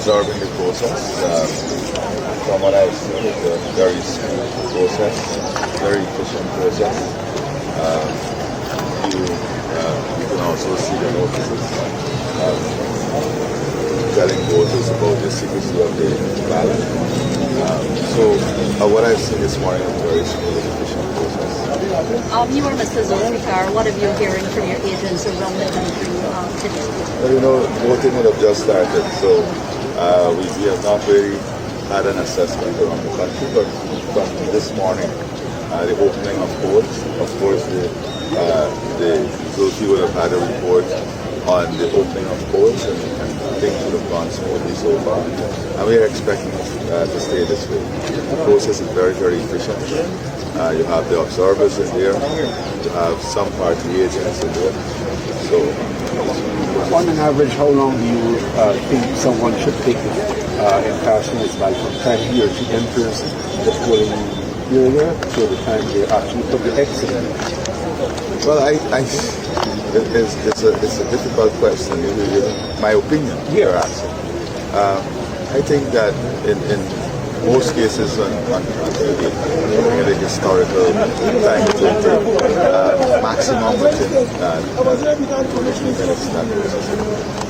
observing the process. From what I've seen, it's a very smooth process, very efficient process. You can also see the notices telling voters about the secrecy of the ballot. What I've seen this morning is a very smooth and efficient process. You were Mr. Zulfikar. What have you hearing from your agents around the country today? Well, voting would have just started, so we have not really had an assessment around the country, but from this morning, the opening of polls, of course, the Zulfi would have had a report on the opening of polls, and things would have gone smoothly so far. And we are expecting to stay this way. The process is very, very efficient. You have the observers in there, you have some party agents in there. So, on an average, how long do you think someone should take in passing this by from time he or she enters the polling area to the time they actually put the X in? Well, it's a difficult question. My opinion here, actually. I think that in most cases on looking at the historical time, it will take maximum within 2 minutes.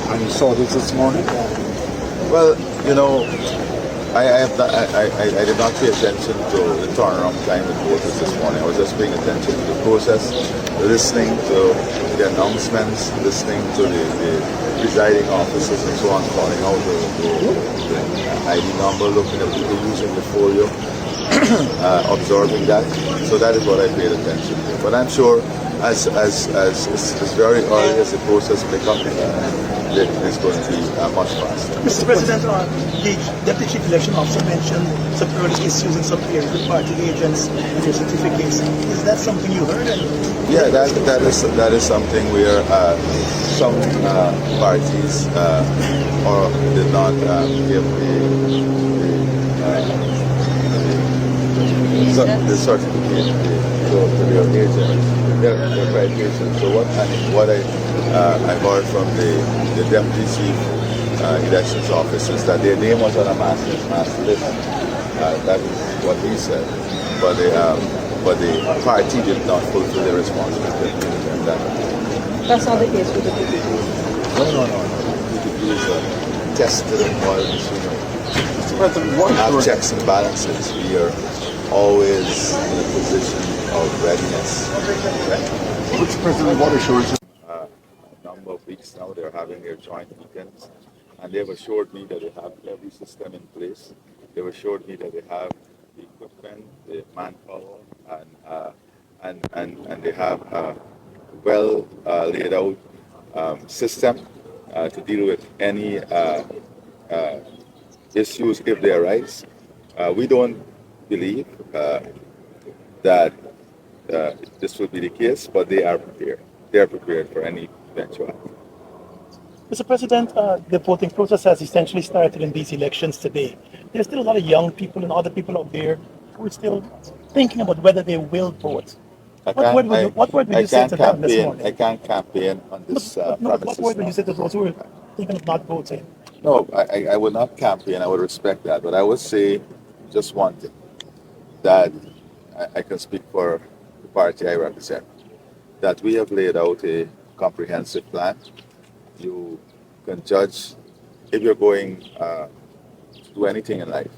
And you saw this morning? Well, I did not pay attention to the turnaround time with voters this morning. I was just paying attention to the process, listening to the announcements, listening to the presiding officers and so on, calling out the ID number, looking at people using the folio, observing that. So that is what I paid attention to. But I'm sure as very early as the process picks up, it's going to be much faster. Mr. President, the Deputy Chief Election Officer mentioned some early issues in some areas with party agents and their certificates. Is that something you heard? Yeah, that is something where some parties did not give the certificate to their agents, their private agents. So what I heard from the Deputy Chief Elections Office is that their name was on a master list. That is what he said. But the party did not fulfill their responsibility. That's not the case with the PPP. No. The PPP is tested and well, have checks and balances. We are always in a position of readiness. Mr. President, what assurances? A number of weeks now, they're having their joint meetings, and they've assured me that they have every system in place. They've assured me that they have the equipment, the manpower, and they have a well laid out system to deal with any issues if they arise. We don't believe that this will be the case, but they are prepared. They are prepared for any eventuality. Mr. President, the voting process has essentially started in these elections today. There's still a lot of young people and other people out there who are still thinking about whether they will vote. What word would you say to them this morning? I can't campaign on this premises. What word would you say to those who are thinking of not voting? No, I would not campaign. I would respect that. But I would say just one thing, that I can speak for the party I represent, that we have laid out a comprehensive plan. You can judge if you're going to do anything in life.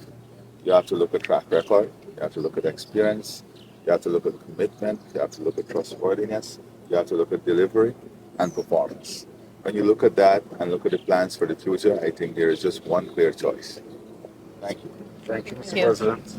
You have to look at track record, you have to look at experience, you have to look at commitment, you have to look at trustworthiness, you have to look at delivery and performance. When you look at that and look at the plans for the future, I think there is just one clear choice. Thank you. Thank you, Mr. President.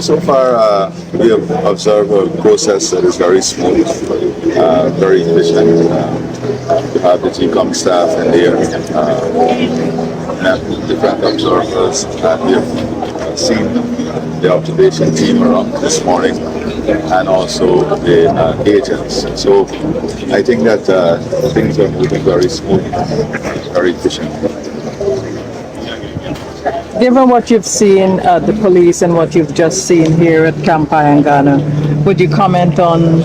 So far, we have observed a process that is very smooth, very efficient. You have the GCOM staff in there, and different observers, and we've seen the observation team around this morning, and also the agents. So I think that things are moving very smoothly, very efficiently. Given what you've seen at the police and what you've just seen here at Ghana, would you comment on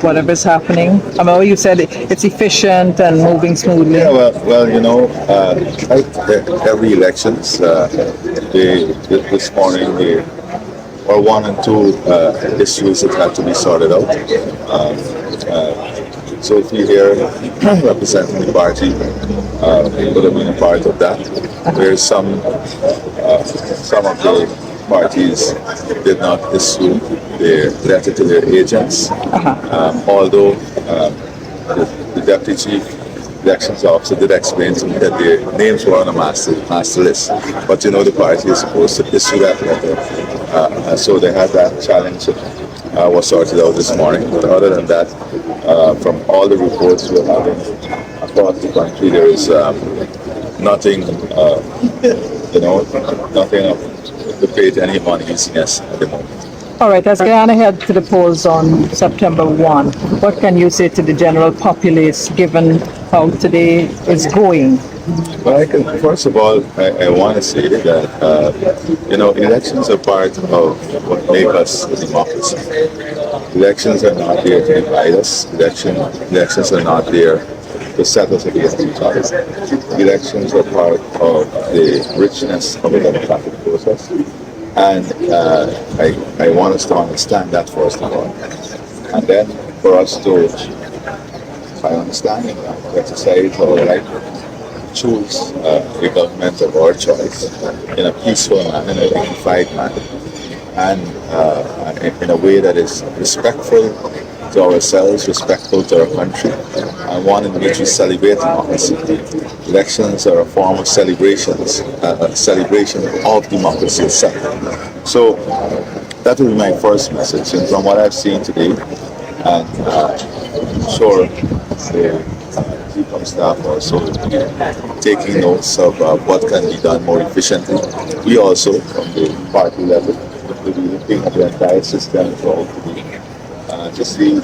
whatever's happening? I know you said it's efficient and moving smoothly. Yeah, well, you know, like every elections, this morning there were one and two issues that had to be sorted out. So if you here representing the party, would have been a part of that. Where some of the parties did not issue their letter to their agents, although the deputy chief elections officer did explain to me that their names were on a master list. But you know, the party is supposed to issue that letter, so they had that challenge. Was sorted out this morning. But other than that, from all the reports we're having across the country, there is nothing, nothing to create any uneasiness at the moment. All right, as Guyana head to the polls on September 1, what can you say to the general populace given how today is going? Well, first of all, I want to say that, elections are part of what makes us a democracy. Elections are not there to divide us. Elections are not there to set us against each other. Elections are part of the richness of a democratic process. And I want us to understand that first of all. And then for us to, by understanding that, to exercise our right, choose a government of our choice in a peaceful manner, in a dignified manner, and in a way that is respectful to ourselves, respectful to our country, and one in which we celebrate democracy. Elections are a form of celebrations, a celebration of democracy itself. So that will be my first message. And from what I've seen today, and I'm sure the GCOM staff also taking notes of what can be done more efficiently. We also, from the party level, will be looking at the entire system to see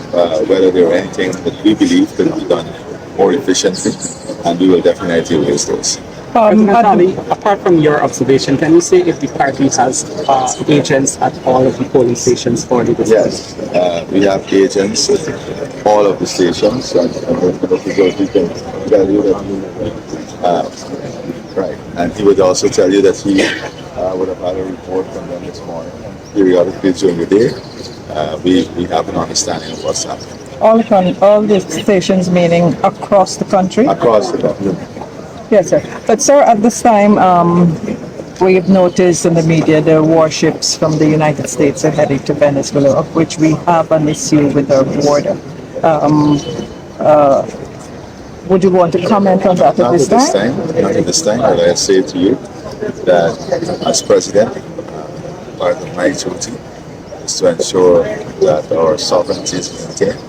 whether there are anything that we believe can be done more efficiently, and we will definitely raise those. President Ali, apart from your observation, can you say if the party has agents at all of the polling stations for the Yes, we have agents at all of the stations, and he can tell you that right, and he would also tell you that he would have had a report from them this morning. Periodically during the day, we have an understanding of what's happening. All the stations, meaning across the country? Across the country. Yes, sir. But, sir, at this time, we've noticed in the media the warships from the United States are heading to Venezuela, of which we have an issue with our border. Would you want to comment on that at this time? Not at this time, but I say to you that as president, part of my duty is to ensure that our sovereignty is maintained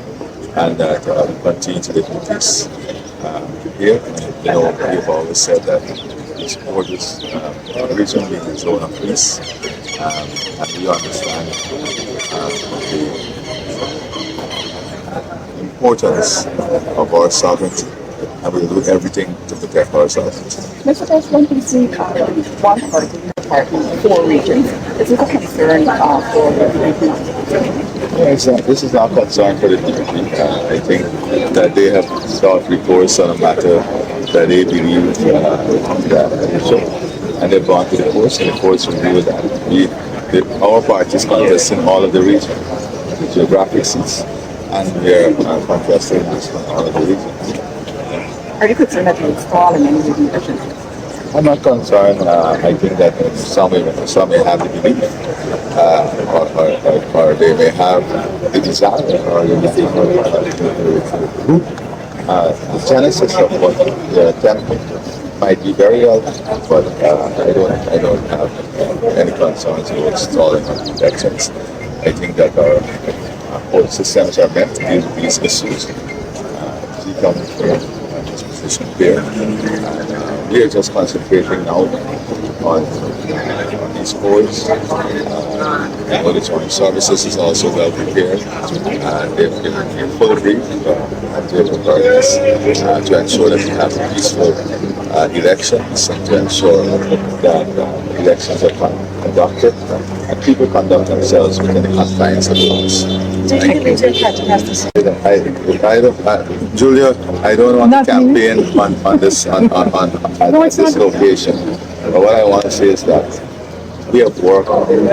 and that we continue to live in peace here. You know, we've always said that we support this region being a zone of peace, and we understand the importance of our sovereignty, and we'll do everything to protect our sovereignty. Mr. President, we see one party, four regions. Is this a concern for the region? Yes, this is not concern for the DPP. I think that they have sought reports on a matter that they believe and they've gone to the courts, and the courts review that. Our party is contesting all of the region, the geographic seats, and we are contesting this on all of the regions. Are you concerned that you're stalling any of the elections? I'm not concerned. I think that some may have the belief, or they may have the desire, or the the genesis of what they're attempting might be very well, but I don't have any concerns about stalling of elections. I think that our whole systems are meant to deal with these issues. transition period. We are just concentrating now on these goals. The joint services is also well prepared. They're full brief and their preparedness to ensure that we have peaceful elections and to ensure that elections are conducted and people conduct themselves within the confines of the laws. Do you think the region has to say? Julia, I don't want to Not me. campaign on this at this location. But what I want to say is that we have worked in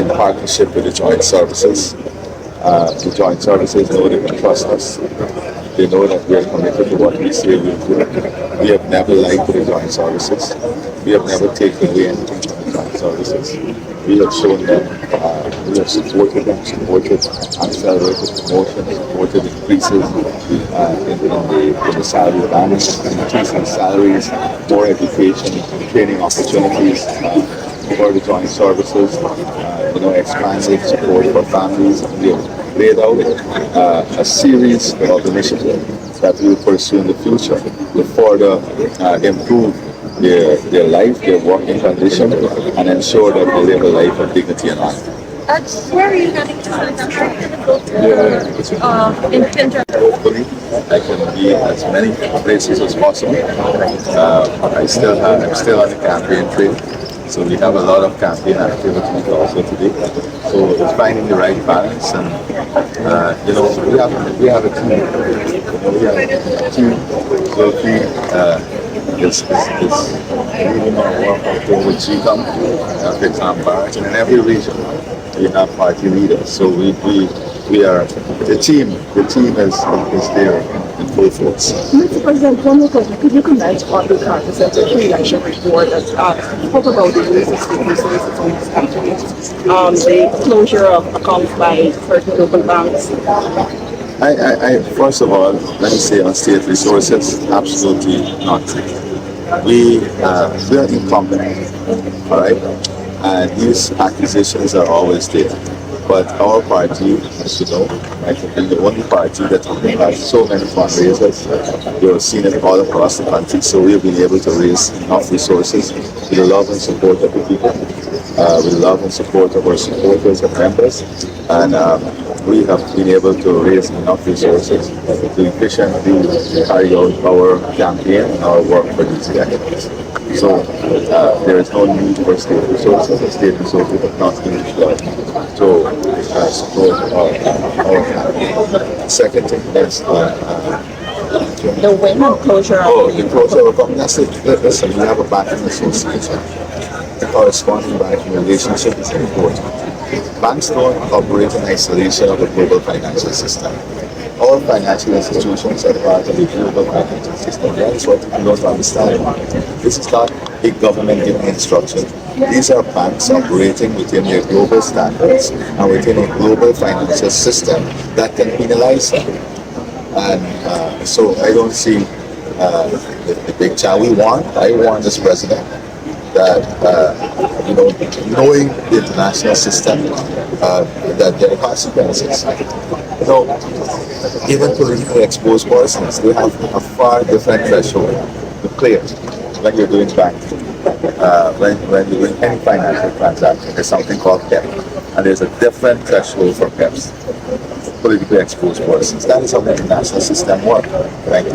partnership with the joint services. The joint services know they can trust us. They know that we are committed to what we say we will do. We have never lied to the joint services. We have never taken away anything from the joint services. We have shown them, we have supported them, supported accelerated promotion, supported increases in the salary bands, increasing salaries, more education, training opportunities for the joint services, expanded support for families. We have laid out a series of initiatives that we will pursue in the future to further improve their life, their working condition, and ensure that they live a life of dignity and honor. Where are you heading to? In Pinterest. Hopefully, I can be as many places as possible. I'm still on the campaign trail, so we have a lot of campaign activities also today. So it's finding the right balance, and we have a team. We have a team. So is leading our work out there with GCOM, for example, and in every region we have party leaders. So we are the team. The team is there in full force. Mr. President, one more question. Could you comment on the representative pre-election report that spoke about the use of state resources on this country, the closure of accounts by certain local banks? I first of all, let me say on state resources, absolutely not. We are incompetent, all right? And these accusations are always there. But our party, as you know, might have been the only party that has so many fundraisers. We have seen it all across the country, so we have been able to raise enough resources with the love and support of the people, with the love and support of our supporters and members, and we have been able to raise enough resources to efficiently carry out our campaign and our work for these elections. So there is no need for state resources. The state resources have not been deployed to support our campaign. Second thing is The when and closure of the closure of listen, we have a banking association. The corresponding banking relationship is important. Banks don't operate in isolation of the global financial system. All financial institutions are part of the global financial system. That is what people don't understand. This is not a government-given instruction. These are banks operating within their global standards and within a global financial system that can penalize them. And so I don't see the big challenge. I warn this president that knowing the international system, that there are consequences. Even politically exposed persons, they have a far different threshold to clear when you're doing banking. When you're doing any financial transaction, there's something called PEP, and there's a different threshold for PEPs. Politically exposed persons. That is how the international system works. Thank you.